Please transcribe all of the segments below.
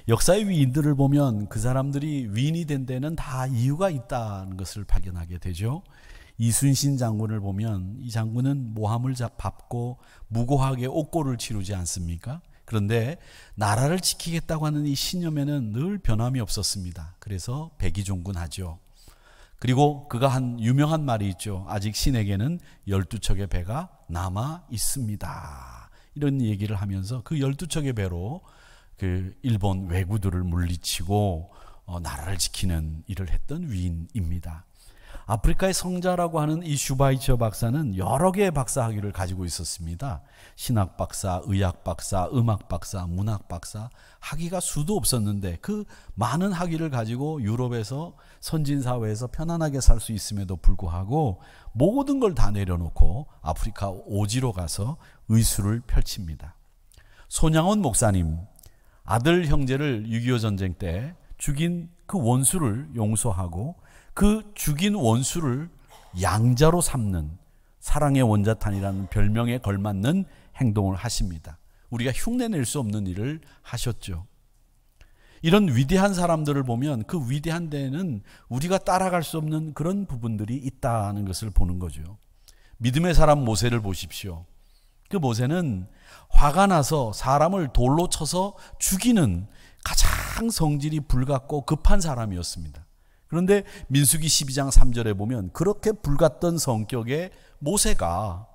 역사의 위인들을 보면 그 사람들이 위인이 된 데는 다 이유가 있다는 것을 발견하게 되죠. 이순신 장군을 보면 이 장군은 모함을 밟고 무고하게 옥고를 치르지 않습니까? 그런데 나라를 지키겠다고 하는 이 신념에는 늘 변함이 없었습니다. 그래서 백의종군하죠. 그리고 그가 한 유명한 말이 있죠. 아직 신에게는 12척의 배가 남아 있습니다. 이런 얘기를 하면서 그 12척의 배로 그 일본 왜구들을 물리치고 나라를 지키는 일을 했던 위인입니다. 아프리카의 성자라고 하는 이 슈바이처 박사는 여러 개의 박사 학위를 가지고 있었습니다. 신학 박사, 의학 박사, 음악 박사, 문학 박사, 학위가 수도 없었는데 그 많은 학위를 가지고 유럽에서 선진 사회에서 편안하게 살 수 있음에도 불구하고 모든 걸 다 내려놓고 아프리카 오지로 가서 의술을 펼칩니다. 손양원 목사님, 아들 형제를 6.25 전쟁 때 죽인 그 원수를 용서하고 그 죽인 원수를 양자로 삼는 사랑의 원자탄이라는 별명에 걸맞는 행동을 하십니다. 우리가 흉내낼 수 없는 일을 하셨죠. 이런 위대한 사람들을 보면 그 위대한 데에는 우리가 따라갈 수 없는 그런 부분들이 있다는 것을 보는 거죠. 믿음의 사람 모세를 보십시오. 그 모세는 화가 나서 사람을 돌로 쳐서 죽이는 가장 성질이 불같고 급한 사람이었습니다. 그런데 민수기 12장 3절에 보면 그렇게 불같던 성격의 모세가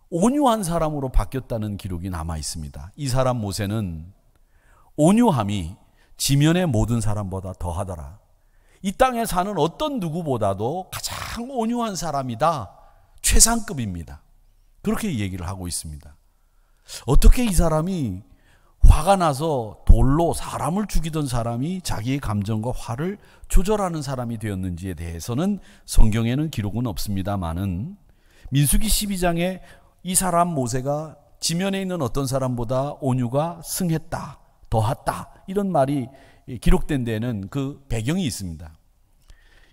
온유한 사람으로 바뀌었다는 기록이 남아 있습니다. 이 사람 모세는 온유함이 지면의 모든 사람보다 더하더라. 이 땅에 사는 어떤 누구보다도 가장 온유한 사람이다. 최상급입니다. 그렇게 얘기를 하고 있습니다. 어떻게 이 사람이 화가 나서 돌로 사람을 죽이던 사람이 자기의 감정과 화를 조절하는 사람이 되었는지에 대해서는 성경에는 기록은 없습니다만은 민수기 12장에 이 사람 모세가 지면에 있는 어떤 사람보다 온유가 승했다, 더했다 이런 말이 기록된 데에는 그 배경이 있습니다.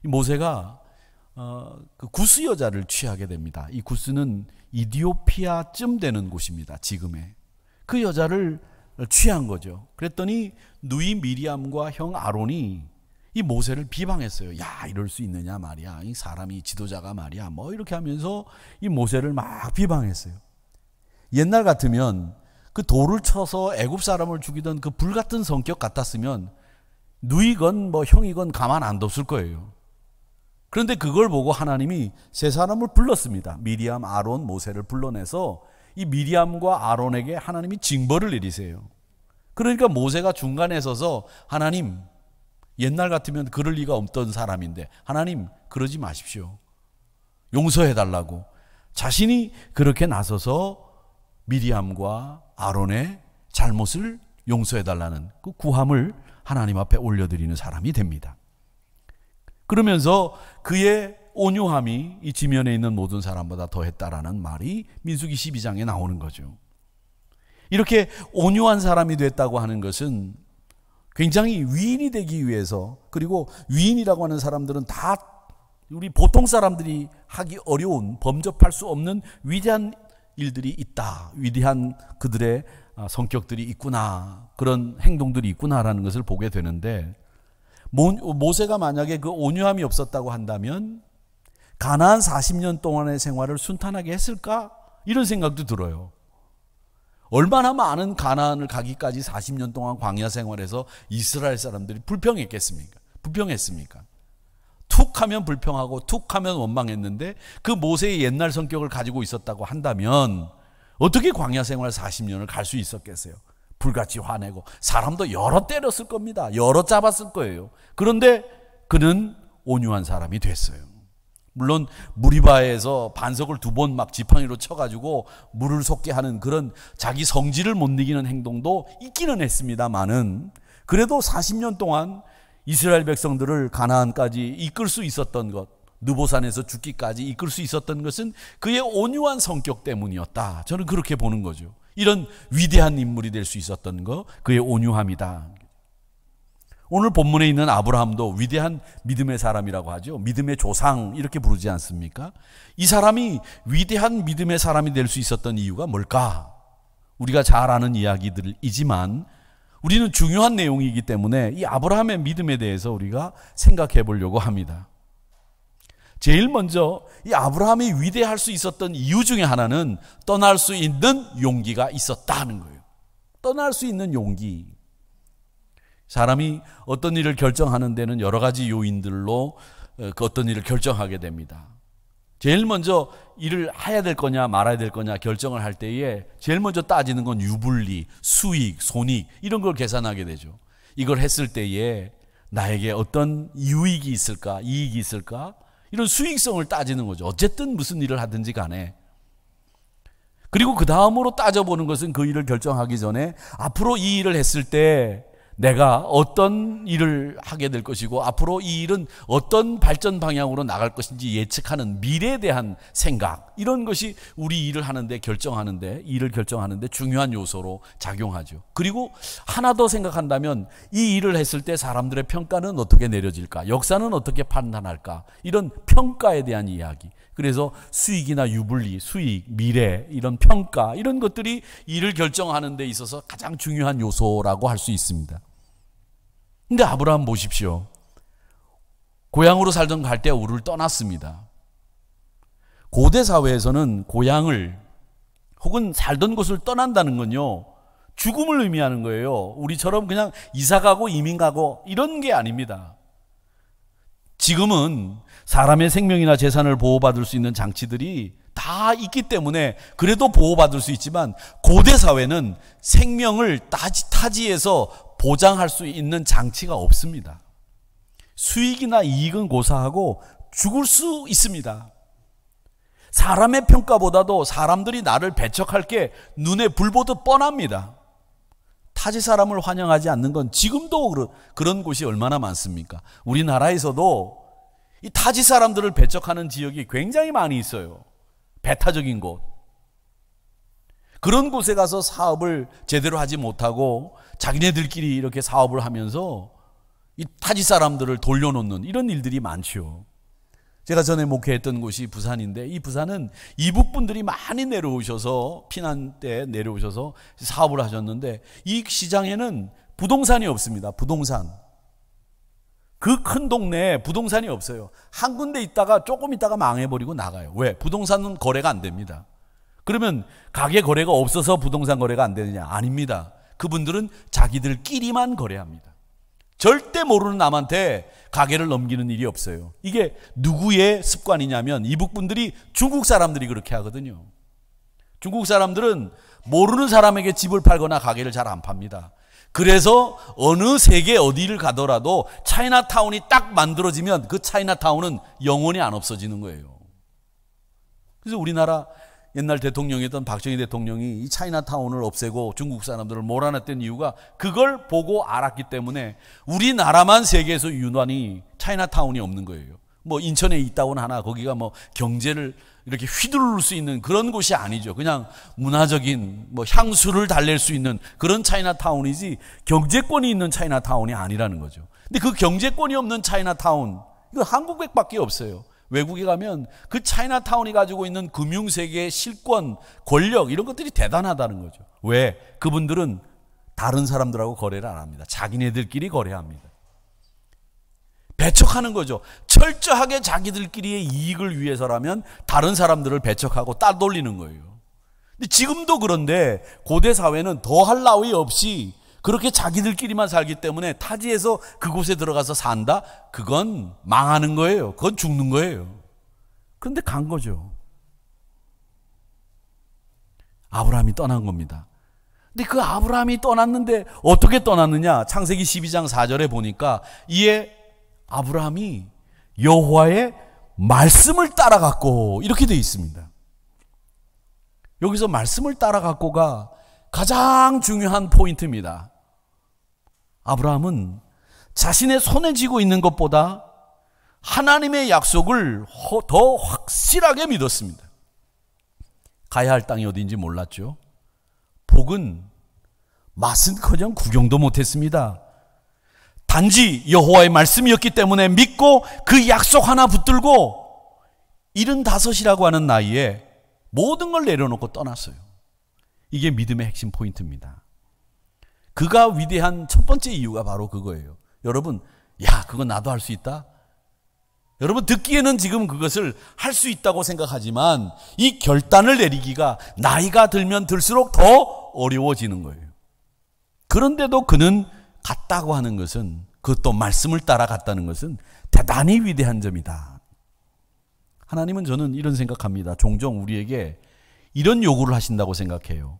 모세가 그 구스 여자를 취하게 됩니다. 이 구스는 이디오피아쯤 되는 곳입니다. 지금의 그 여자를 취한 거죠. 그랬더니 누이 미리암과 형 아론이 이 모세를 비방했어요. 야, 이럴 수 있느냐 말이야. 이 사람이 지도자가 말이야. 뭐 이렇게 하면서 이 모세를 막 비방했어요. 옛날 같으면 그 돌을 쳐서 애굽 사람을 죽이던 그 불같은 성격 같았으면 누이건 뭐 형이건 가만 안 뒀을 거예요. 그런데 그걸 보고 하나님이 세 사람을 불렀습니다. 미리암, 아론, 모세를 불러내서 이 미리암과 아론에게 하나님이 징벌을 내리세요. 그러니까 모세가 중간에 서서 하나님, 옛날 같으면 그럴 리가 없던 사람인데 하나님 그러지 마십시오. 용서해달라고 자신이 그렇게 나서서 미리암과 아론의 잘못을 용서해달라는 그 구함을 하나님 앞에 올려드리는 사람이 됩니다. 그러면서 그의 온유함이 이 지면에 있는 모든 사람보다 더했다라는 말이 민수기 12장에 나오는 거죠. 이렇게 온유한 사람이 됐다고 하는 것은 굉장히 위인이 되기 위해서, 그리고 위인이라고 하는 사람들은 다 우리 보통 사람들이 하기 어려운, 범접할 수 없는 위대한 일들이 있다. 위대한 그들의 성격들이 있구나. 그런 행동들이 있구나라는 것을 보게 되는데, 모세가 만약에 그 온유함이 없었다고 한다면 가나안 40년 동안의 생활을 순탄하게 했을까? 이런 생각도 들어요. 얼마나 많은 가나안을 가기까지 40년 동안 광야 생활에서 이스라엘 사람들이 불평했겠습니까? 불평했습니까? 툭 하면 불평하고 툭 하면 원망했는데 그 모세의 옛날 성격을 가지고 있었다고 한다면 어떻게 광야 생활 40년을 갈 수 있었겠어요? 불같이 화내고 사람도 여러 때렸을 겁니다. 여러 잡았을 거예요. 그런데 그는 온유한 사람이 됐어요. 물론 무리바에서 반석을 2번 막 지팡이로 쳐가지고 물을 솟게 하는 그런 자기 성질을 못 이기는 행동도 있기는 했습니다만은 그래도 40년 동안 이스라엘 백성들을 가나안까지 이끌 수 있었던 것, 느보산에서 죽기까지 이끌 수 있었던 것은 그의 온유한 성격 때문이었다. 저는 그렇게 보는 거죠. 이런 위대한 인물이 될 수 있었던 거, 그의 온유함이다. 오늘 본문에 있는 아브라함도 위대한 믿음의 사람이라고 하죠. 믿음의 조상 이렇게 부르지 않습니까? 이 사람이 위대한 믿음의 사람이 될 수 있었던 이유가 뭘까? 우리가 잘 아는 이야기들이지만 우리는 중요한 내용이기 때문에 이 아브라함의 믿음에 대해서 우리가 생각해 보려고 합니다. 제일 먼저 이 아브라함이 위대할 수 있었던 이유 중에 하나는 떠날 수 있는 용기가 있었다는 거예요. 떠날 수 있는 용기. 사람이 어떤 일을 결정하는 데는 여러 가지 요인들로 그 어떤 일을 결정하게 됩니다. 제일 먼저 일을 해야 될 거냐 말아야 될 거냐 결정을 할 때에 제일 먼저 따지는 건 유불리, 수익, 손익 이런 걸 계산하게 되죠. 이걸 했을 때에 나에게 어떤 유익이 있을까, 이익이 있을까, 이런 수익성을 따지는 거죠. 어쨌든 무슨 일을 하든지 간에. 그리고 그 다음으로 따져보는 것은 그 일을 결정하기 전에 앞으로 이 일을 했을 때 내가 어떤 일을 하게 될 것이고 앞으로 이 일은 어떤 발전 방향으로 나갈 것인지 예측하는 미래에 대한 생각, 이런 것이 우리 일을 하는데 일을 결정하는데 중요한 요소로 작용하죠. 그리고 하나 더 생각한다면 이 일을 했을 때 사람들의 평가는 어떻게 내려질까, 역사는 어떻게 판단할까, 이런 평가에 대한 이야기. 그래서 수익이나 유불리, 수익, 미래, 이런 평가, 이런 것들이 일을 결정하는 데 있어서 가장 중요한 요소라고 할 수 있습니다. 근데 아브라함 보십시오. 고향으로 살던 갈대아우르를 떠났습니다. 고대 사회에서는 고향을 혹은 살던 곳을 떠난다는 건요, 죽음을 의미하는 거예요. 우리처럼 그냥 이사가고 이민가고 이런 게 아닙니다. 지금은 사람의 생명이나 재산을 보호받을 수 있는 장치들이 다 있기 때문에 그래도 보호받을 수 있지만 고대 사회는 생명을 타지에서 보장할 수 있는 장치가 없습니다. 수익이나 이익은 고사하고 죽을 수 있습니다. 사람의 평가보다도 사람들이 나를 배척할 게 눈에 불 보듯 뻔합니다. 타지 사람을 환영하지 않는 건 지금도 그런 곳이 얼마나 많습니까? 우리나라에서도 이 타지 사람들을 배척하는 지역이 굉장히 많이 있어요. 배타적인 곳. 그런 곳에 가서 사업을 제대로 하지 못하고 자기네들끼리 이렇게 사업을 하면서 이 타지 사람들을 돌려놓는 이런 일들이 많죠. 제가 전에 목회했던 곳이 부산인데 이 부산은 이북분들이 많이 내려오셔서 피난 때 내려오셔서 사업을 하셨는데 이 시장에는 부동산이 없습니다. 부동산. 그 큰 동네에 부동산이 없어요. 한 군데 있다가 조금 있다가 망해버리고 나가요. 왜? 부동산은 거래가 안 됩니다. 그러면 가게 거래가 없어서 부동산 거래가 안 되느냐? 아닙니다. 그분들은 자기들끼리만 거래합니다. 절대 모르는 남한테 가게를 넘기는 일이 없어요. 이게 누구의 습관이냐면 이북분들이 중국 사람들이 그렇게 하거든요. 중국 사람들은 모르는 사람에게 집을 팔거나 가게를 잘 안 팝니다. 그래서 어느 세계 어디를 가더라도 차이나타운이 딱 만들어지면 그 차이나타운은 영원히 안 없어지는 거예요. 그래서 우리나라 옛날 대통령이었던 박정희 대통령이 이 차이나타운을 없애고 중국 사람들을 몰아냈던 이유가 그걸 보고 알았기 때문에 우리나라만 세계에서 유난히 차이나타운이 없는 거예요. 뭐 인천에 있다고는 하나 거기가 뭐 경제를 이렇게 휘두를 수 있는 그런 곳이 아니죠. 그냥 문화적인 뭐 향수를 달랠 수 있는 그런 차이나타운이지 경제권이 있는 차이나타운이 아니라는 거죠. 근데 그 경제권이 없는 차이나타운, 이거 한국밖에 없어요. 외국에 가면 그 차이나타운이 가지고 있는 금융세계의 실권, 권력 이런 것들이 대단하다는 거죠. 왜? 그분들은 다른 사람들하고 거래를 안 합니다. 자기네들끼리 거래합니다. 배척하는 거죠. 철저하게 자기들끼리의 이익을 위해서라면 다른 사람들을 배척하고 따돌리는 거예요. 근데 지금도 그런데 고대 사회는 더할 나위 없이 그렇게 자기들끼리만 살기 때문에 타지에서 그곳에 들어가서 산다? 그건 망하는 거예요. 그건 죽는 거예요. 그런데 간 거죠. 아브라함이 떠난 겁니다. 근데 그 아브라함이 떠났는데 어떻게 떠났느냐? 창세기 12장 4절에 보니까 이에 아브라함이 여호와의 말씀을 따라갔고 이렇게 되어 있습니다. 여기서 말씀을 따라갔고가 가장 중요한 포인트입니다. 아브라함은 자신의 손에 쥐고 있는 것보다 하나님의 약속을 더 확실하게 믿었습니다. 가야 할 땅이 어디인지 몰랐죠. 복은 맛은커녕 구경도 못했습니다. 단지 여호와의 말씀이었기 때문에 믿고 그 약속 하나 붙들고 75이라고 하는 나이에 모든 걸 내려놓고 떠났어요. 이게 믿음의 핵심 포인트입니다. 그가 위대한 첫 번째 이유가 바로 그거예요. 여러분, 야, 그거 나도 할 수 있다? 여러분, 듣기에는 지금 그것을 할 수 있다고 생각하지만 이 결단을 내리기가 나이가 들면 들수록 더 어려워지는 거예요. 그런데도 그는 갔다고 하는 것은, 그것도 말씀을 따라 갔다는 것은 대단히 위대한 점이다. 하나님은 저는 이런 생각합니다. 종종 우리에게 이런 요구를 하신다고 생각해요.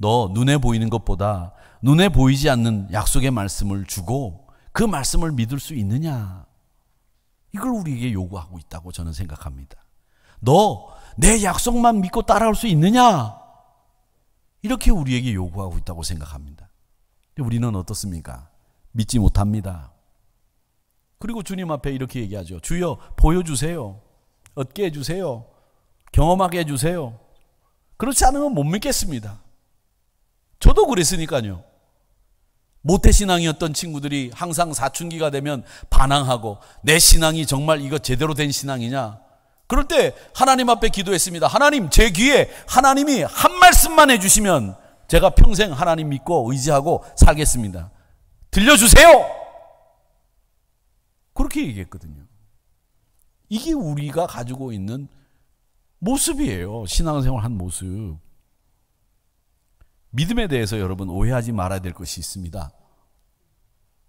너 눈에 보이는 것보다 눈에 보이지 않는 약속의 말씀을 주고 그 말씀을 믿을 수 있느냐? 이걸 우리에게 요구하고 있다고 저는 생각합니다. 너 내 약속만 믿고 따라올 수 있느냐? 이렇게 우리에게 요구하고 있다고 생각합니다. 우리는 어떻습니까? 믿지 못합니다. 그리고 주님 앞에 이렇게 얘기하죠. 주여, 보여주세요. 얻게 해주세요. 경험하게 해주세요. 그렇지 않으면 못 믿겠습니다. 저도 그랬으니까요. 모태신앙이었던 친구들이 항상 사춘기가 되면 반항하고, 내 신앙이 정말 이거 제대로 된 신앙이냐? 그럴 때 하나님 앞에 기도했습니다. 하나님, 제 귀에 하나님이 한 말씀만 해주시면 제가 평생 하나님 믿고 의지하고 살겠습니다. 들려주세요! 그렇게 얘기했거든요. 이게 우리가 가지고 있는 모습이에요. 신앙생활 한 모습. 믿음에 대해서 여러분 오해하지 말아야 될 것이 있습니다.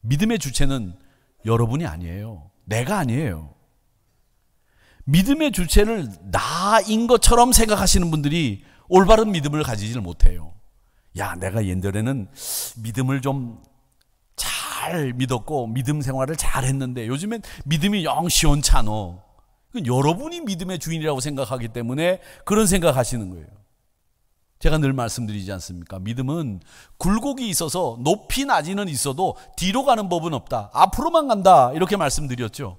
믿음의 주체는 여러분이 아니에요. 내가 아니에요. 믿음의 주체를 나인 것처럼 생각하시는 분들이 올바른 믿음을 가지질 못해요. 야, 내가 옛날에는 믿음을 좀 잘 믿었고 믿음 생활을 잘 했는데 요즘엔 믿음이 영 시원찮어. 여러분이 믿음의 주인이라고 생각하기 때문에 그런 생각하시는 거예요. 제가 늘 말씀드리지 않습니까? 믿음은 굴곡이 있어서 높이 낮이는 있어도 뒤로 가는 법은 없다. 앞으로만 간다. 이렇게 말씀드렸죠.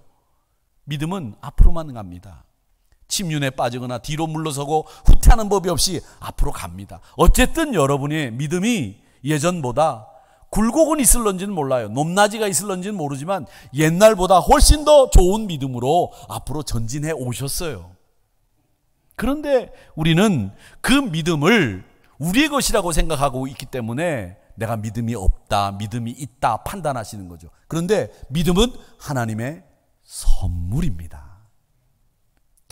믿음은 앞으로만 갑니다. 침륜에 빠지거나 뒤로 물러서고 후퇴하는 법이 없이 앞으로 갑니다. 어쨌든 여러분의 믿음이 예전보다 굴곡은 있을런지는 몰라요. 높낮이가 있을런지는 모르지만 옛날보다 훨씬 더 좋은 믿음으로 앞으로 전진해 오셨어요. 그런데 우리는 그 믿음을 우리의 것이라고 생각하고 있기 때문에 내가 믿음이 없다, 믿음이 있다 판단하시는 거죠. 그런데 믿음은 하나님의 선물입니다.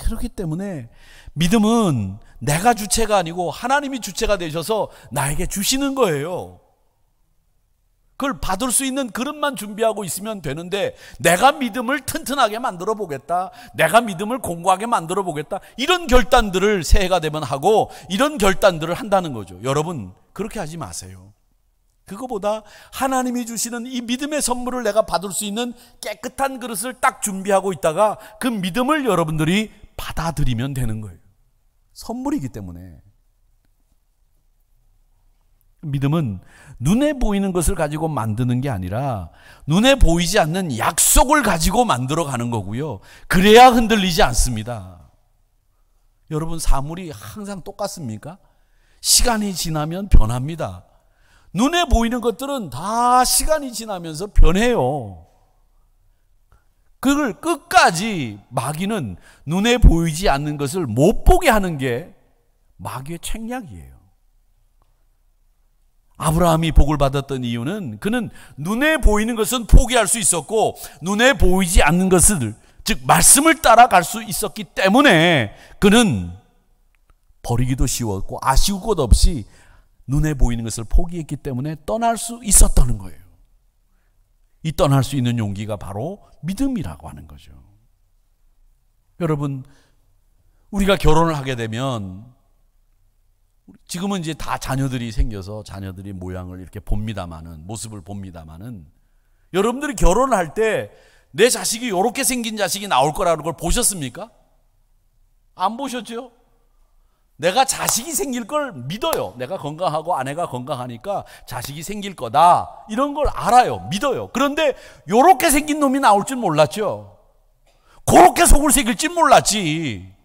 그렇기 때문에 믿음은 내가 주체가 아니고 하나님이 주체가 되셔서 나에게 주시는 거예요. 그걸 받을 수 있는 그릇만 준비하고 있으면 되는데 내가 믿음을 튼튼하게 만들어 보겠다, 내가 믿음을 공고하게 만들어 보겠다, 이런 결단들을 새해가 되면 하고 이런 결단들을 한다는 거죠. 여러분, 그렇게 하지 마세요. 그거보다 하나님이 주시는 이 믿음의 선물을 내가 받을 수 있는 깨끗한 그릇을 딱 준비하고 있다가 그 믿음을 여러분들이 받아들이면 되는 거예요. 선물이기 때문에. 믿음은 눈에 보이는 것을 가지고 만드는 게 아니라 눈에 보이지 않는 약속을 가지고 만들어 가는 거고요. 그래야 흔들리지 않습니다. 여러분, 사물이 항상 똑같습니까? 시간이 지나면 변합니다. 눈에 보이는 것들은 다 시간이 지나면서 변해요. 그걸 끝까지 마귀는 눈에 보이지 않는 것을 못 보게 하는 게 마귀의 책략이에요. 아브라함이 복을 받았던 이유는 그는 눈에 보이는 것은 포기할 수 있었고 눈에 보이지 않는 것을, 즉 말씀을 따라갈 수 있었기 때문에 그는 버리기도 쉬웠고 아쉬울 것 없이 눈에 보이는 것을 포기했기 때문에 떠날 수 있었다는 거예요. 이 떠날 수 있는 용기가 바로 믿음이라고 하는 거죠. 여러분, 우리가 결혼을 하게 되면 지금은 이제 다 자녀들이 생겨서 자녀들이 모양을 이렇게 봅니다마는, 모습을 봅니다마는, 여러분들이 결혼을 할 때 내 자식이 이렇게 생긴 자식이 나올 거라는 걸 보셨습니까? 안 보셨죠? 내가 자식이 생길 걸 믿어요. 내가 건강하고 아내가 건강하니까 자식이 생길 거다, 이런 걸 알아요. 믿어요. 그런데 이렇게 생긴 놈이 나올 줄 몰랐죠. 그렇게 속을 새길 줄 몰랐지.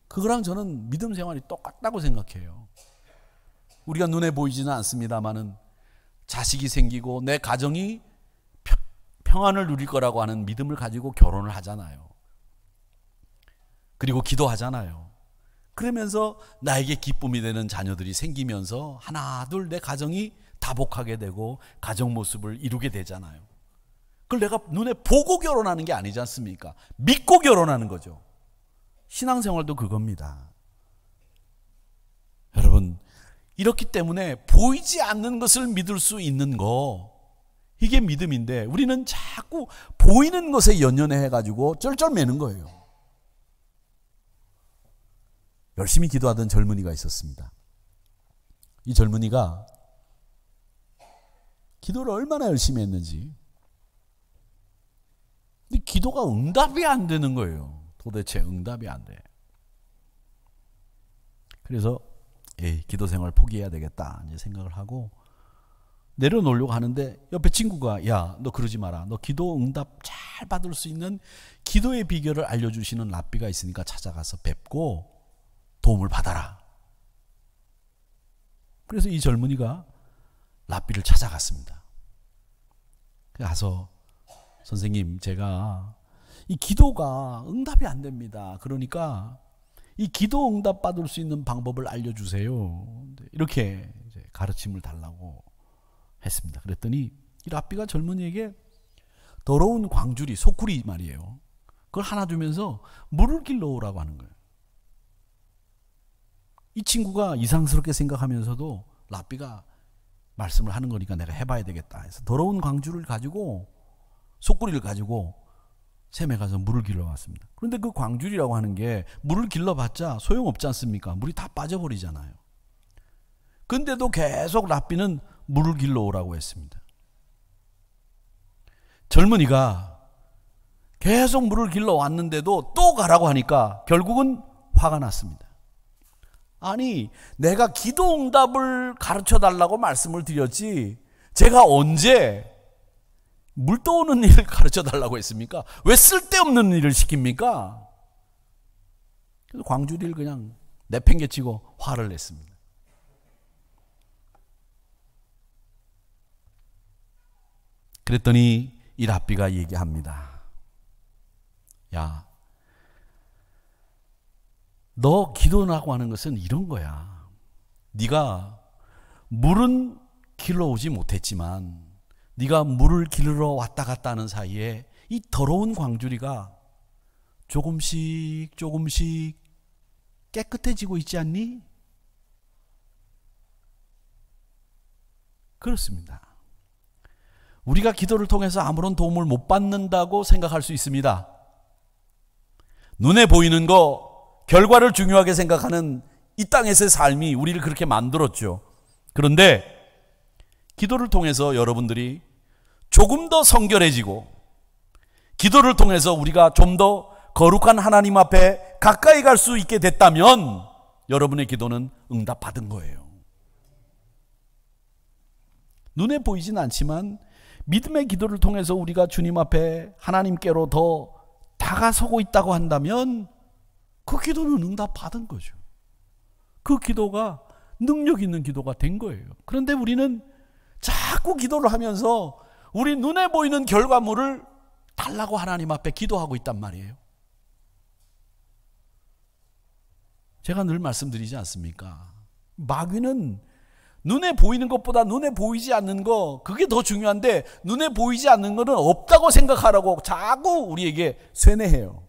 그거랑 저는 믿음 생활이 똑같다고 생각해요. 우리가 눈에 보이지는 않습니다만은 자식이 생기고 내 가정이 평안을 누릴 거라고 하는 믿음을 가지고 결혼을 하잖아요. 그리고 기도하잖아요. 그러면서 나에게 기쁨이 되는 자녀들이 생기면서 하나 둘 내 가정이 다복하게 되고 가정 모습을 이루게 되잖아요. 그걸 내가 눈에 보고 결혼하는 게 아니지 않습니까? 믿고 결혼하는 거죠. 신앙생활도 그겁니다. 여러분, 이렇기 때문에 보이지 않는 것을 믿을 수 있는 거, 이게 믿음인데 우리는 자꾸 보이는 것에 연연해 가지고 쩔쩔매는 거예요. 열심히 기도하던 젊은이가 있었습니다. 이 젊은이가 기도를 얼마나 열심히 했는지, 근데 기도가 응답이 안 되는 거예요. 도대체 응답이 안 돼. 그래서 기도 생활 포기해야 되겠다 이제 생각을 하고 내려놓으려고 하는데 옆에 친구가 야, 너 그러지 마라. 너 기도 응답 잘 받을 수 있는 기도의 비결을 알려주시는 랍비가 있으니까 찾아가서 뵙고 도움을 받아라. 그래서 이 젊은이가 랍비를 찾아갔습니다. 가서 선생님, 제가 이 기도가 응답이 안 됩니다. 그러니까 이 기도 응답 받을 수 있는 방법을 알려주세요. 이렇게 이제 가르침을 달라고 했습니다. 그랬더니 이 랍비가 젊은이에게 더러운 광주리, 소쿠리 말이에요. 그걸 하나 주면서 물을 길러 오라고 하는 거예요. 이 친구가 이상스럽게 생각하면서도 랍비가 말씀을 하는 거니까 내가 해봐야 되겠다 해서 더러운 광주를 가지고, 소쿠리를 가지고 샘에 가서 물을 길러 왔습니다. 그런데 그 광주리라고 하는 게 물을 길러봤자 소용없지 않습니까? 물이 다 빠져버리잖아요. 근데도 계속 랍비는 물을 길러 오라고 했습니다. 젊은이가 계속 물을 길러 왔는데도 또 가라고 하니까 결국은 화가 났습니다. 아니, 내가 기도 응답을 가르쳐 달라고 말씀을 드렸지 제가 언제 물 떠오는 일을 가르쳐 달라고 했습니까? 왜 쓸데없는 일을 시킵니까? 그래서 광주리를 그냥 내팽개치고 화를 냈습니다. 그랬더니 이 랍비가 얘기합니다. 야, 너 기도라고 하는 것은 이런 거야. 네가 물은 길러오지 못했지만 네가 물을 길러 왔다 갔다 하는 사이에 이 더러운 광주리가 조금씩 조금씩 깨끗해지고 있지 않니? 그렇습니다. 우리가 기도를 통해서 아무런 도움을 못 받는다고 생각할 수 있습니다. 눈에 보이는 거, 결과를 중요하게 생각하는 이 땅에서의 삶이 우리를 그렇게 만들었죠. 그런데 기도를 통해서 여러분들이 조금 더 성결해지고, 기도를 통해서 우리가 좀 더 거룩한 하나님 앞에 가까이 갈 수 있게 됐다면 여러분의 기도는 응답받은 거예요. 눈에 보이진 않지만 믿음의 기도를 통해서 우리가 주님 앞에 하나님께로 더 다가서고 있다고 한다면 그 기도는 응답받은 거죠. 그 기도가 능력 있는 기도가 된 거예요. 그런데 우리는 자꾸 기도를 하면서 우리 눈에 보이는 결과물을 달라고 하나님 앞에 기도하고 있단 말이에요. 제가 늘 말씀드리지 않습니까? 마귀는 눈에 보이는 것보다 눈에 보이지 않는 거, 그게 더 중요한데 눈에 보이지 않는 거는 없다고 생각하라고 자꾸 우리에게 쇠뇌해요.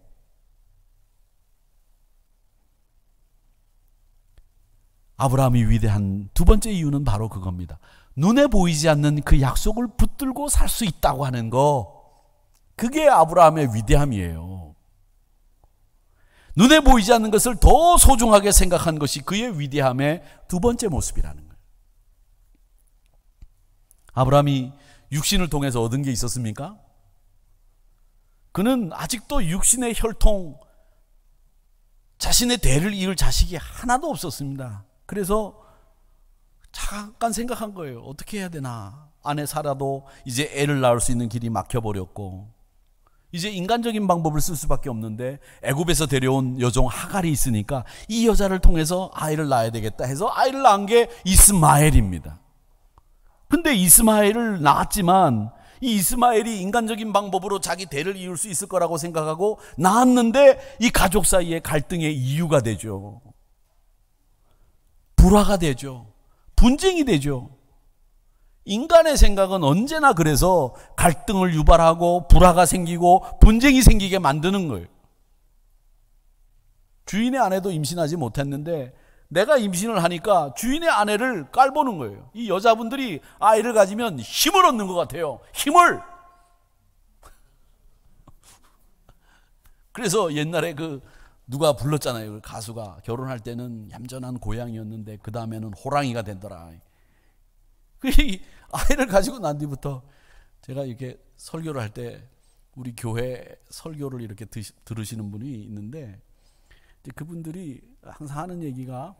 아브라함이 위대한 두 번째 이유는 바로 그겁니다. 눈에 보이지 않는 그 약속을 붙들고 살 수 있다고 하는 거, 그게 아브라함의 위대함이에요. 눈에 보이지 않는 것을 더 소중하게 생각한 것이 그의 위대함의 두 번째 모습이라는 거예요. 아브라함이 육신을 통해서 얻은 게 있었습니까? 그는 아직도 육신의 혈통, 자신의 대를 이을 자식이 하나도 없었습니다. 그래서 잠깐 생각한 거예요. 어떻게 해야 되나? 아내 사라도 이제 애를 낳을 수 있는 길이 막혀버렸고, 이제 인간적인 방법을 쓸 수밖에 없는데 애굽에서 데려온 여종 하갈이 있으니까 이 여자를 통해서 아이를 낳아야 되겠다 해서 아이를 낳은 게 이스마엘입니다. 근데 이스마엘을 낳았지만 이 이스마엘이 인간적인 방법으로 자기 대를 이을 수 있을 거라고 생각하고 낳았는데 이 가족 사이에 갈등의 이유가 되죠. 불화가 되죠. 분쟁이 되죠. 인간의 생각은 언제나 그래서 갈등을 유발하고 불화가 생기고 분쟁이 생기게 만드는 거예요. 주인의 아내도 임신하지 못했는데 내가 임신을 하니까 주인의 아내를 깔보는 거예요. 이 여자분들이 아이를 가지면 힘을 얻는 것 같아요. 힘을. 그래서 옛날에 누가 불렀잖아요. 가수가 결혼할 때는 얌전한 고양이였는데 그 다음에는 호랑이가 된더라. 아이를 가지고 난 뒤부터 제가 이렇게 설교를 할 때 우리 교회 설교를 이렇게 들으시는 분이 있는데 그분들이 항상 하는 얘기가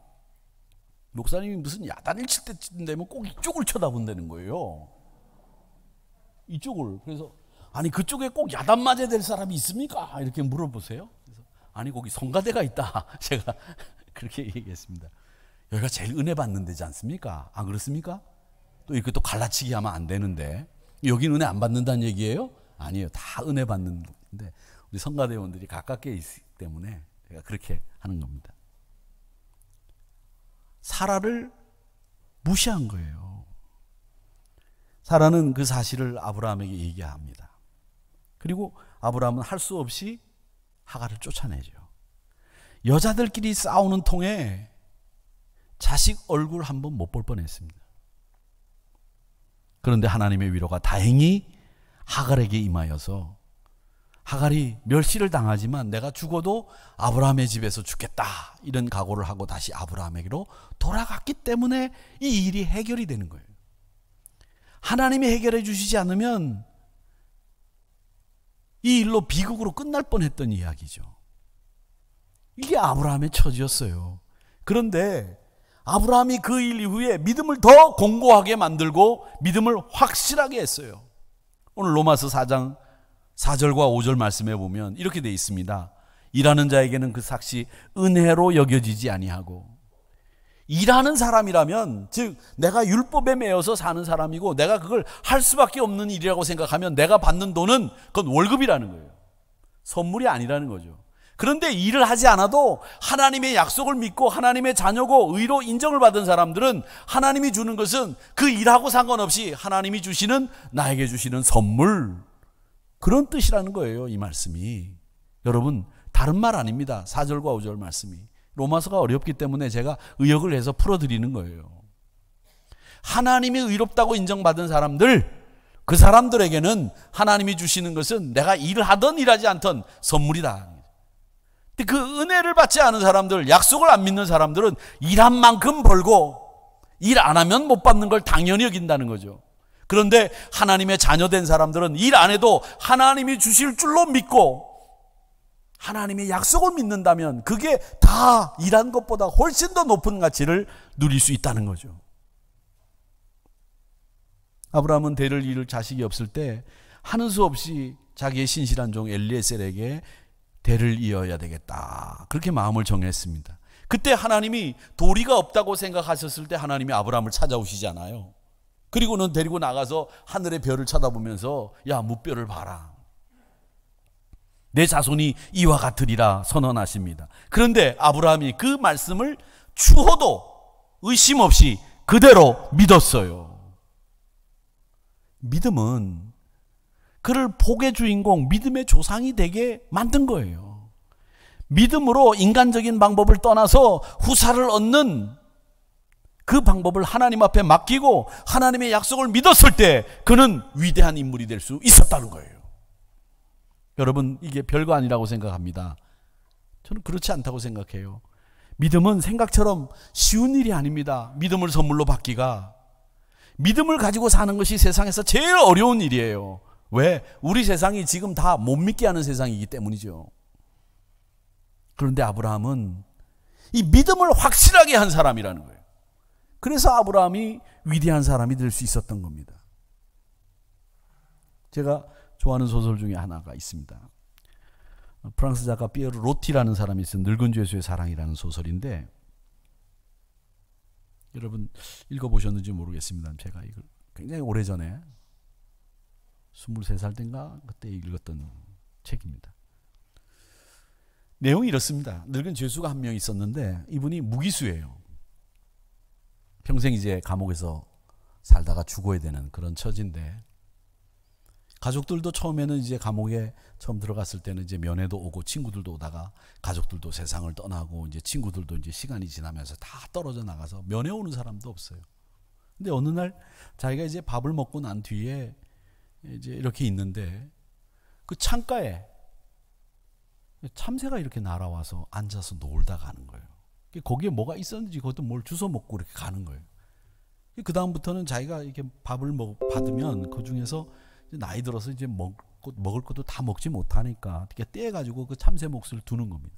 목사님이 무슨 야단을 칠 때쯤 되면 꼭 이쪽을 쳐다본다는 거예요. 이쪽을. 그래서 아니 그쪽에 꼭 야단 맞아야 될 사람이 있습니까? 이렇게 물어보세요. 그래서 아니 거기 성가대가 있다. 제가 그렇게 얘기했습니다. 여기가 제일 은혜 받는 데지 않습니까? 안 그렇습니까? 또 이렇게 또 갈라치기 하면 안 되는데 여긴 은혜 안 받는다는 얘기예요? 아니에요. 다 은혜 받는 건데 우리 성가대원들이 가깝게 있기 때문에 제가 그렇게 하는 겁니다. 사라를 무시한 거예요. 사라는 그 사실을 아브라함에게 얘기합니다. 그리고 아브라함은 할 수 없이 하갈을 쫓아내죠. 여자들끼리 싸우는 통에 자식 얼굴 한번 못 볼 뻔했습니다. 그런데 하나님의 위로가 다행히 하갈에게 임하여서 하갈이 멸시를 당하지만 내가 죽어도 아브라함의 집에서 죽겠다 이런 각오를 하고 다시 아브라함에게로 돌아갔기 때문에 이 일이 해결이 되는 거예요. 하나님이 해결해 주시지 않으면 이 일로 비극으로 끝날 뻔했던 이야기죠. 이게 아브라함의 처지였어요. 그런데 아브라함이 그 일 이후에 믿음을 더 공고하게 만들고 믿음을 확실하게 했어요. 오늘 로마서 4장 4절과 5절 말씀에 보면 이렇게 되어 있습니다. 일하는 자에게는 그 삭시 은혜로 여겨지지 아니하고. 일하는 사람이라면 즉 내가 율법에 매여서 사는 사람이고 내가 그걸 할 수밖에 없는 일이라고 생각하면 내가 받는 돈은 그건 월급이라는 거예요. 선물이 아니라는 거죠. 그런데 일을 하지 않아도 하나님의 약속을 믿고 하나님의 자녀고 의로 인정을 받은 사람들은 하나님이 주는 것은 그 일하고 상관없이 하나님이 주시는 나에게 주시는 선물, 그런 뜻이라는 거예요. 이 말씀이. 여러분 다른 말 아닙니다. 4절과 5절 말씀이. 로마서가 어렵기 때문에 제가 의역을 해서 풀어드리는 거예요. 하나님이 의롭다고 인정받은 사람들, 그 사람들에게는 하나님이 주시는 것은 내가 일을 하든 일하지 않든 선물이다. 근데 그 은혜를 받지 않은 사람들, 약속을 안 믿는 사람들은 일한 만큼 벌고 일 안 하면 못 받는 걸 당연히 여긴다는 거죠. 그런데 하나님의 자녀된 사람들은 일 안 해도 하나님이 주실 줄로 믿고 하나님의 약속을 믿는다면 그게 다 일한 것보다 훨씬 더 높은 가치를 누릴 수 있다는 거죠. 아브라함은 대를 이을 자식이 없을 때 하는 수 없이 자기의 신실한 종 엘리에셀에게 대를 이어야 되겠다, 그렇게 마음을 정했습니다. 그때 하나님이 도리가 없다고 생각하셨을 때 하나님이 아브라함을 찾아오시잖아요. 그리고는 데리고 나가서 하늘의 별을 쳐다보면서 야 무별을 봐라, 내 자손이 이와 같으리라 선언하십니다. 그런데 아브라함이 그 말씀을 추호도 의심 없이 그대로 믿었어요. 믿음은 그를 복의 주인공, 믿음의 조상이 되게 만든 거예요. 믿음으로 인간적인 방법을 떠나서 후사를 얻는 그 방법을 하나님 앞에 맡기고 하나님의 약속을 믿었을 때 그는 위대한 인물이 될 수 있었다는 거예요. 여러분 이게 별거 아니라고 생각합니다. 저는 그렇지 않다고 생각해요. 믿음은 생각처럼 쉬운 일이 아닙니다. 믿음을 선물로 받기가. 믿음을 가지고 사는 것이 세상에서 제일 어려운 일이에요. 왜? 우리 세상이 지금 다 못 믿게 하는 세상이기 때문이죠. 그런데 아브라함은 이 믿음을 확실하게 한 사람이라는 거예요. 그래서 아브라함이 위대한 사람이 될 수 있었던 겁니다. 제가 좋아하는 소설 중에 하나가 있습니다. 프랑스 작가 피에르 로티라는 사람이 있어요. 늙은 죄수의 사랑이라는 소설인데 여러분 읽어보셨는지 모르겠습니다. 제가 이걸 굉장히 오래전에 23살 때인가 그때 읽었던 책입니다. 내용이 이렇습니다. 늙은 죄수가 한 명 있었는데 이분이 무기수예요. 평생 이제 감옥에서 살다가 죽어야 되는 그런 처지인데, 가족들도 처음에는 이제 감옥에 처음 들어갔을 때는 이제 면회도 오고 친구들도 오다가 가족들도 세상을 떠나고 이제 친구들도 이제 시간이 지나면서 다 떨어져 나가서 면회 오는 사람도 없어요. 근데 어느 날 자기가 이제 밥을 먹고 난 뒤에 이제 이렇게 있는데 그 창가에 참새가 이렇게 날아와서 앉아서 놀다 가는 거예요. 거기에 뭐가 있었는지 그것도 뭘 주워 먹고 이렇게 가는 거예요. 그 다음부터는 자기가 이렇게 밥을 받으면 그 중에서 나이 들어서 이제 먹을 것도 다 먹지 못하니까 이렇게 떼가지고 그 참새 몫을 두는 겁니다.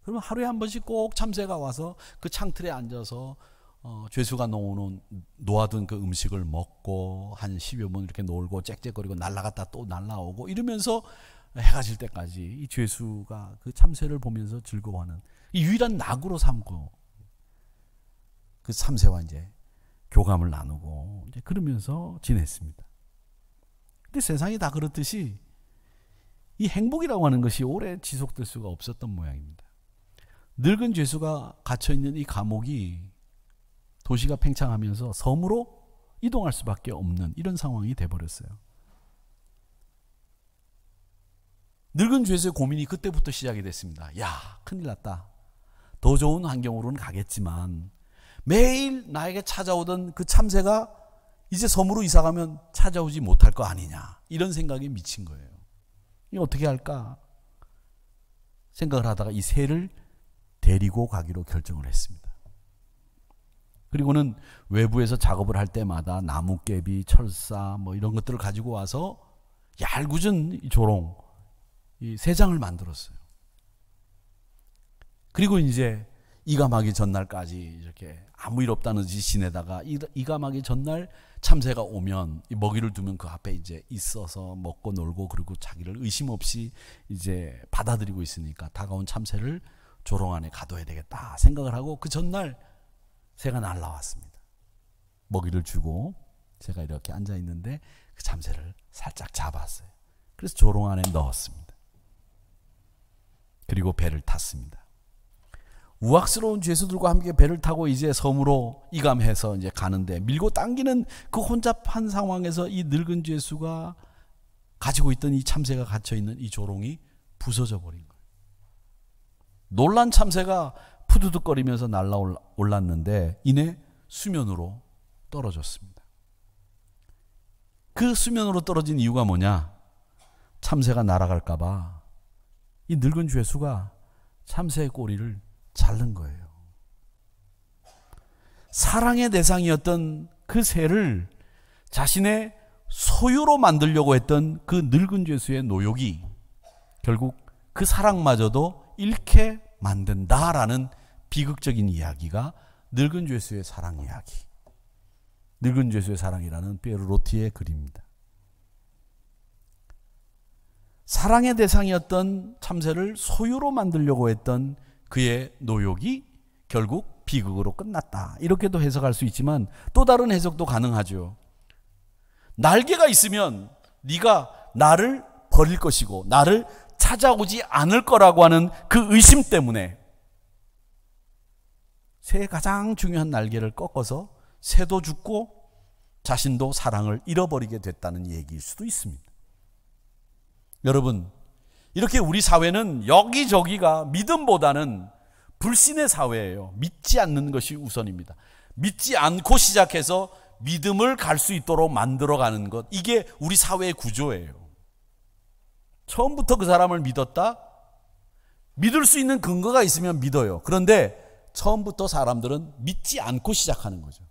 그러면 하루에 한 번씩 꼭 참새가 와서 그 창틀에 앉아서 죄수가 놓아둔 그 음식을 먹고 한 10여 분 이렇게 놀고 짹짹거리고 날아갔다 또 날아오고 이러면서 해가 질 때까지 이 죄수가 그 참새를 보면서 즐거워하는 이 유일한 낙으로 삼고 그 참새와 이제 교감을 나누고 이제 그러면서 지냈습니다. 근데 세상이 다 그렇듯이 이 행복이라고 하는 것이 오래 지속될 수가 없었던 모양입니다. 늙은 죄수가 갇혀있는 이 감옥이 도시가 팽창하면서 섬으로 이동할 수밖에 없는 이런 상황이 돼버렸어요. 늙은 죄수의 고민이 그때부터 시작이 됐습니다. 야, 큰일 났다. 더 좋은 환경으로는 가겠지만 매일 나에게 찾아오던 그 참새가 이제 섬으로 이사가면 찾아오지 못할 거 아니냐, 이런 생각에 미친 거예요. 이거 어떻게 할까 생각을 하다가 이 새를 데리고 가기로 결정을 했습니다. 그리고는 외부에서 작업을 할 때마다 나뭇개비, 철사 뭐 이런 것들을 가지고 와서 얄궂은 이 조롱, 이 새 장을 만들었어요. 그리고 이제 이가 마기 전날까지 이렇게 아무 일 없다는 듯이 지내다가 이가 마기 전날 참새가 오면 이 먹이를 두면 그 앞에 이제 있어서 먹고 놀고 그리고 자기를 의심 없이 이제 받아들이고 있으니까 다가온 참새를 조롱 안에 가둬야 되겠다 생각을 하고 그 전날 새가 날라왔습니다. 먹이를 주고 새가 이렇게 앉아 있는데 그 참새를 살짝 잡았어요. 그래서 조롱 안에 넣었습니다. 그리고 배를 탔습니다. 우악스러운 죄수들과 함께 배를 타고 이제 섬으로 이감해서 이제 가는데 밀고 당기는 그 혼잡한 상황에서 이 늙은 죄수가 가지고 있던 이 참새가 갇혀있는 이 조롱이 부서져 버린 거예요. 놀란 참새가 푸드득거리면서 날아올랐는데 이내 수면으로 떨어졌습니다. 그 수면으로 떨어진 이유가 뭐냐? 참새가 날아갈까 봐 이 늙은 죄수가 참새의 꼬리를 자른 거예요. 사랑의 대상이었던 그 새를 자신의 소유로 만들려고 했던 그 늙은 죄수의 노욕이 결국 그 사랑마저도 잃게 만든다라는 비극적인 이야기가 늙은 죄수의 사랑 이야기, 늙은 죄수의 사랑이라는 피에르로티의 글입니다. 사랑의 대상이었던 참새를 소유로 만들려고 했던 그의 노욕이 결국 비극으로 끝났다, 이렇게도 해석할 수 있지만 또 다른 해석도 가능하죠. 날개가 있으면 네가 나를 버릴 것이고 나를 찾아오지 않을 거라고 하는 그 의심 때문에 새의 가장 중요한 날개를 꺾어서 새도 죽고 자신도 사랑을 잃어버리게 됐다는 얘기일 수도 있습니다. 여러분, 이렇게 우리 사회는 여기저기가 믿음보다는 불신의 사회예요. 믿지 않는 것이 우선입니다. 믿지 않고 시작해서 믿음을 갈 수 있도록 만들어가는 것, 이게 우리 사회의 구조예요. 처음부터 그 사람을 믿었다? 믿을 수 있는 근거가 있으면 믿어요. 그런데 처음부터 사람들은 믿지 않고 시작하는 거죠.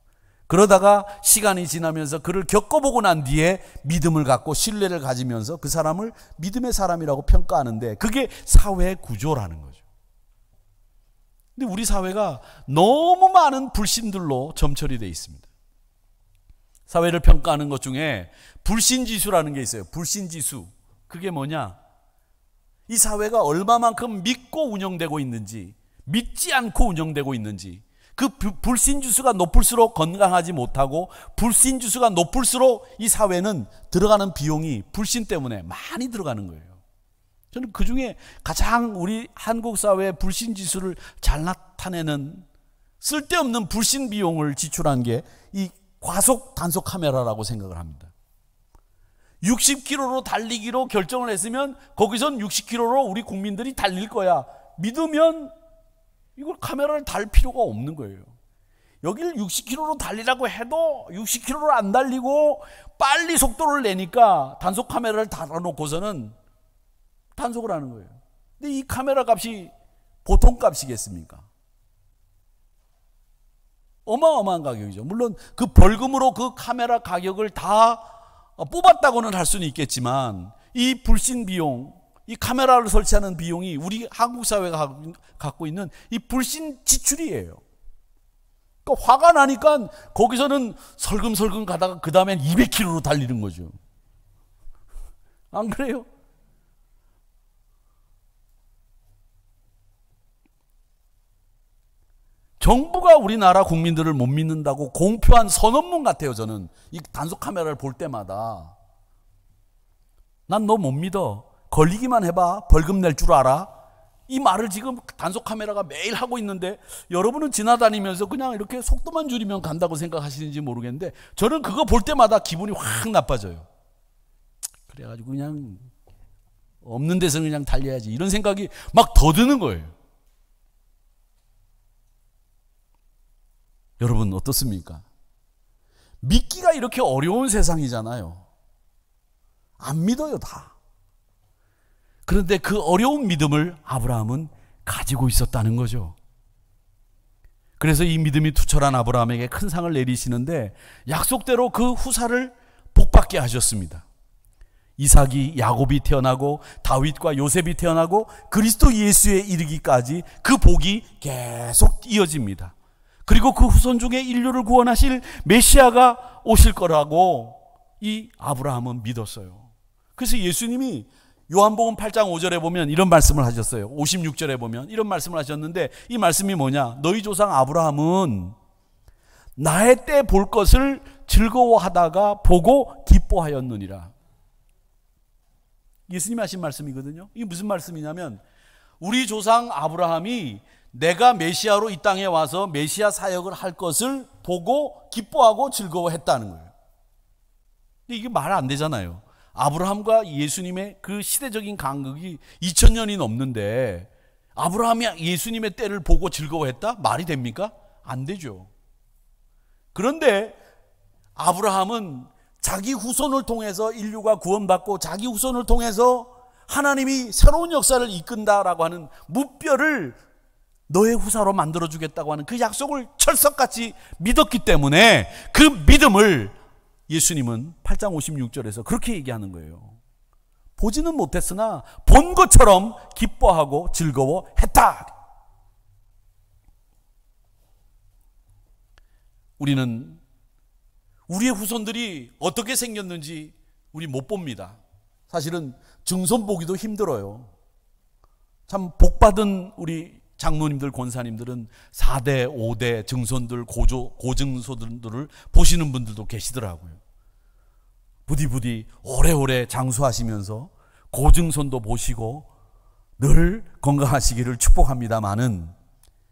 그러다가 시간이 지나면서 그를 겪어보고 난 뒤에 믿음을 갖고 신뢰를 가지면서 그 사람을 믿음의 사람이라고 평가하는데 그게 사회의 구조라는 거죠. 근데 우리 사회가 너무 많은 불신들로 점철이 되어 있습니다. 사회를 평가하는 것 중에 불신지수라는 게 있어요. 불신지수. 그게 뭐냐? 이 사회가 얼마만큼 믿고 운영되고 있는지, 믿지 않고 운영되고 있는지, 그 불신지수가 높을수록 건강하지 못하고 불신지수가 높을수록 이 사회는 들어가는 비용이 불신 때문에 많이 들어가는 거예요. 저는 그중에 가장 우리 한국 사회의 불신지수를 잘 나타내는 쓸데없는 불신 비용을 지출한 게 이 과속 단속 카메라라고 생각을 합니다. 60km로 달리기로 결정을 했으면 거기선 60km로 우리 국민들이 달릴 거야. 믿으면 이걸 카메라를 달 필요가 없는 거예요. 여기를 60km로 달리라고 해도 60km로 안 달리고 빨리 속도를 내니까 단속 카메라를 달아놓고서는 단속을 하는 거예요. 근데 이 카메라 값이 보통 값이겠습니까? 어마어마한 가격이죠. 물론 그 벌금으로 그 카메라 가격을 다 뽑았다고는 할 수는 있겠지만 이 불신 비용, 이 카메라를 설치하는 비용이 우리 한국 사회가 갖고 있는 이 불신 지출이에요. 그러니까 화가 나니까 거기서는 설금설금 가다가 그 다음엔 200km로 달리는 거죠. 안 그래요? 정부가 우리나라 국민들을 못 믿는다고 공표한 선언문 같아요. 저는 이 단속 카메라를 볼 때마다 난 너 못 믿어. 걸리기만 해봐. 벌금 낼 줄 알아. 이 말을 지금 단속 카메라가 매일 하고 있는데 여러분은 지나다니면서 그냥 이렇게 속도만 줄이면 간다고 생각하시는지 모르겠는데 저는 그거 볼 때마다 기분이 확 나빠져요. 그래가지고 그냥 없는 데서는 그냥 달려야지 이런 생각이 막 더 드는 거예요. 여러분 어떻습니까? 믿기가 이렇게 어려운 세상이잖아요. 안 믿어요 다. 그런데 그 어려운 믿음을 아브라함은 가지고 있었다는 거죠. 그래서 이 믿음이 투철한 아브라함에게 큰 상을 내리시는데 약속대로 그 후사를 복받게 하셨습니다. 이삭이 야곱이 태어나고 다윗과 요셉이 태어나고 그리스도 예수에 이르기까지 그 복이 계속 이어집니다. 그리고 그 후손 중에 인류를 구원하실 메시아가 오실 거라고 이 아브라함은 믿었어요. 그래서 예수님이 요한복음 8장 5절에 보면 이런 말씀을 하셨어요. 56절에 보면 이런 말씀을 하셨는데 이 말씀이 뭐냐? 너희 조상 아브라함은 나의 때 볼 것을 즐거워하다가 보고 기뻐하였느니라. 예수님이 하신 말씀이거든요. 이게 무슨 말씀이냐면 우리 조상 아브라함이 내가 메시아로 이 땅에 와서 메시아 사역을 할 것을 보고 기뻐하고 즐거워했다는 거예요. 근데 이게 말 안 되잖아요. 아브라함과 예수님의 그 시대적인 간극이 2000년이 넘는데 아브라함이 예수님의 때를 보고 즐거워했다? 말이 됩니까? 안 되죠. 그런데 아브라함은 자기 후손을 통해서 인류가 구원받고 자기 후손을 통해서 하나님이 새로운 역사를 이끈다라고 하는 무뼈를 너의 후사로 만들어주겠다고 하는 그 약속을 철석같이 믿었기 때문에 그 믿음을 예수님은 8장 56절에서 그렇게 얘기하는 거예요. 보지는 못했으나 본 것처럼 기뻐하고 즐거워했다. 우리는 우리의 후손들이 어떻게 생겼는지 우리 못 봅니다. 사실은 증손 보기도 힘들어요. 참 복받은 우리 장로님들, 권사님들은 4대, 5대 증손들, 고증손들을 보시는 분들도 계시더라고요. 부디 오래오래 장수하시면서 고증손도 보시고 늘 건강하시기를 축복합니다마는,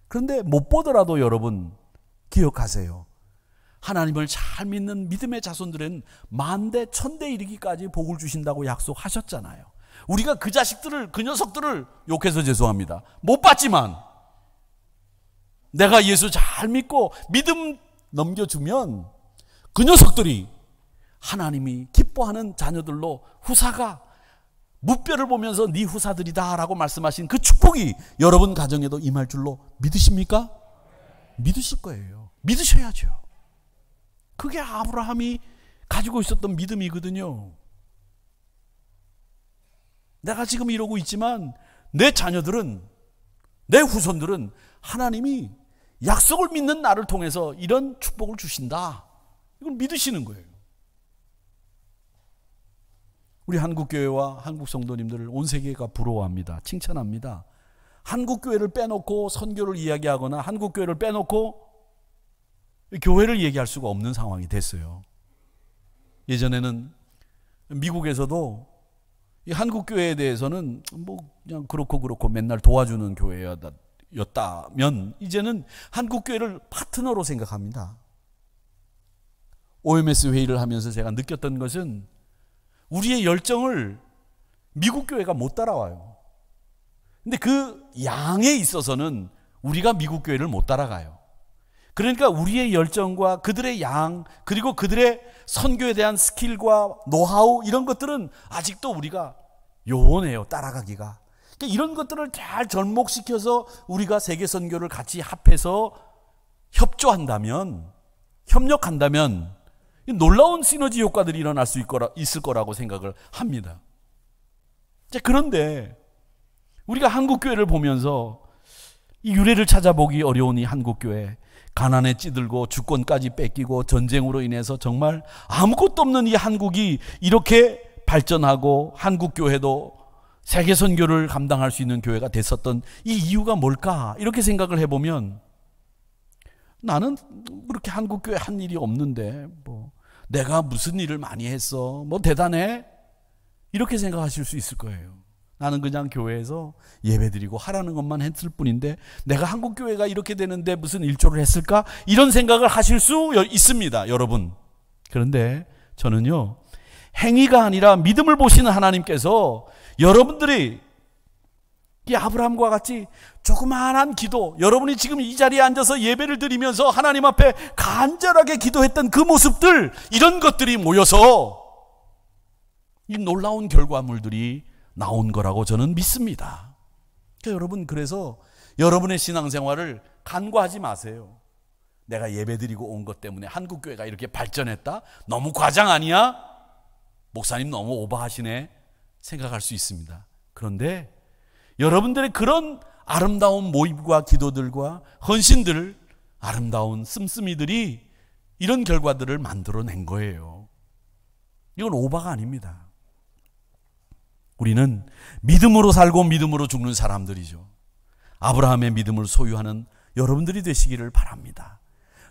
그런데 못 보더라도 여러분 기억하세요. 하나님을 잘 믿는 믿음의 자손들은 만대 천대 이르기까지 복을 주신다고 약속하셨잖아요. 우리가 그 자식들을, 그 녀석들을 욕해서 죄송합니다. 못 봤지만 내가 예수 잘 믿고 믿음 넘겨주면 그 녀석들이 하나님이 기뻐하는 자녀들로 후사가 무뼈를 보면서 네 후사들이다 라고 말씀하신 그 축복이 여러분 가정에도 임할 줄로 믿으십니까? 믿으실 거예요. 믿으셔야죠. 그게 아브라함이 가지고 있었던 믿음이거든요. 내가 지금 이러고 있지만 내 자녀들은, 내 후손들은 하나님이 약속을 믿는 나를 통해서 이런 축복을 주신다. 이걸 믿으시는 거예요. 우리 한국교회와 한국 성도님들을 온 세계가 부러워합니다. 칭찬합니다. 한국교회를 빼놓고 선교를 이야기하거나 한국교회를 빼놓고 교회를 얘기할 수가 없는 상황이 됐어요. 예전에는 미국에서도 이 한국교회에 대해서는 뭐 그냥 그렇고 맨날 도와주는 교회야 교회였다면 이제는 한국교회를 파트너로 생각합니다. OMS 회의를 하면서 제가 느꼈던 것은 우리의 열정을 미국 교회가 못 따라와요. 근데 그 양에 있어서는 우리가 미국 교회를 못 따라가요. 그러니까 우리의 열정과 그들의 양, 그리고 그들의 선교에 대한 스킬과 노하우, 이런 것들은 아직도 우리가 요원해요, 따라가기가. 그러니까 이런 것들을 잘 접목시켜서 우리가 세계 선교를 같이 합해서 협조한다면, 협력한다면 놀라운 시너지 효과들이 일어날 수 있을 거라고 생각을 합니다. 그런데 우리가 한국교회를 보면서 이 유래를 찾아보기 어려운 이 한국교회, 가난에 찌들고 주권까지 뺏기고 전쟁으로 인해서 정말 아무것도 없는 이 한국이 이렇게 발전하고 한국교회도 세계 선교를 감당할 수 있는 교회가 됐었던 이 이유가 뭘까? 이렇게 생각을 해보면 나는 그렇게 한국교회 한 일이 없는데 내가 무슨 일을 많이 했어? 대단해? 이렇게 생각하실 수 있을 거예요. 나는 그냥 교회에서 예배드리고 하라는 것만 했을 뿐인데 내가 한국교회가 이렇게 되는데 무슨 일조를 했을까? 이런 생각을 하실 수 있습니다, 여러분. 그런데 저는요, 행위가 아니라 믿음을 보시는 하나님께서 여러분들이 이 아브라함과 같이 조그마한 기도, 여러분이 지금 이 자리에 앉아서 예배를 드리면서 하나님 앞에 간절하게 기도했던 그 모습들, 이런 것들이 모여서 이 놀라운 결과물들이 나온 거라고 저는 믿습니다. 그러니까 여러분, 그래서 여러분의 신앙생활을 간과하지 마세요. 내가 예배드리고 온 것 때문에 한국교회가 이렇게 발전했다? 너무 과장 아니야? 목사님 너무 오버하시네? 생각할 수 있습니다. 그런데 여러분들의 그런 아름다운 모임과 기도들과 헌신들, 아름다운 씀씀이들이 이런 결과들을 만들어낸 거예요. 이건 오바가 아닙니다. 우리는 믿음으로 살고 믿음으로 죽는 사람들이죠. 아브라함의 믿음을 소유하는 여러분들이 되시기를 바랍니다.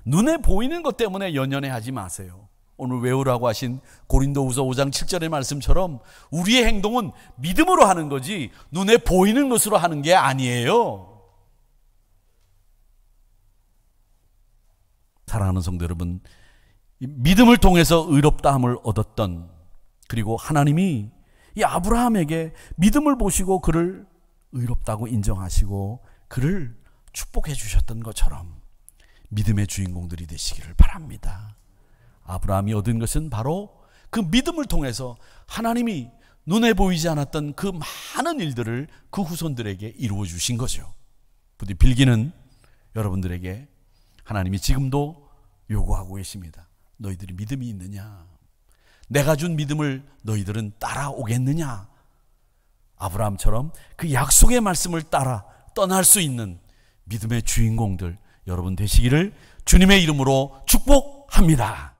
눈에 보이는 것 때문에 연연해하지 마세요. 오늘 외우라고 하신 고린도후서 5장 7절의 말씀처럼 우리의 행동은 믿음으로 하는 거지 눈에 보이는 것으로 하는 게 아니에요. 사랑하는 성도 여러분, 믿음을 통해서 의롭다함을 얻었던, 그리고 하나님이 이 아브라함에게 믿음을 보시고 그를 의롭다고 인정하시고 그를 축복해 주셨던 것처럼 믿음의 주인공들이 되시기를 바랍니다. 아브라함이 얻은 것은 바로 그 믿음을 통해서 하나님이 눈에 보이지 않았던 그 많은 일들을 그 후손들에게 이루어 주신 거죠. 부디 빌기는 여러분들에게 하나님이 지금도 요구하고 계십니다. 너희들이 믿음이 있느냐? 내가 준 믿음을 너희들은 따라오겠느냐? 아브라함처럼 그 약속의 말씀을 따라 떠날 수 있는 믿음의 주인공들 여러분 되시기를 주님의 이름으로 축복합니다.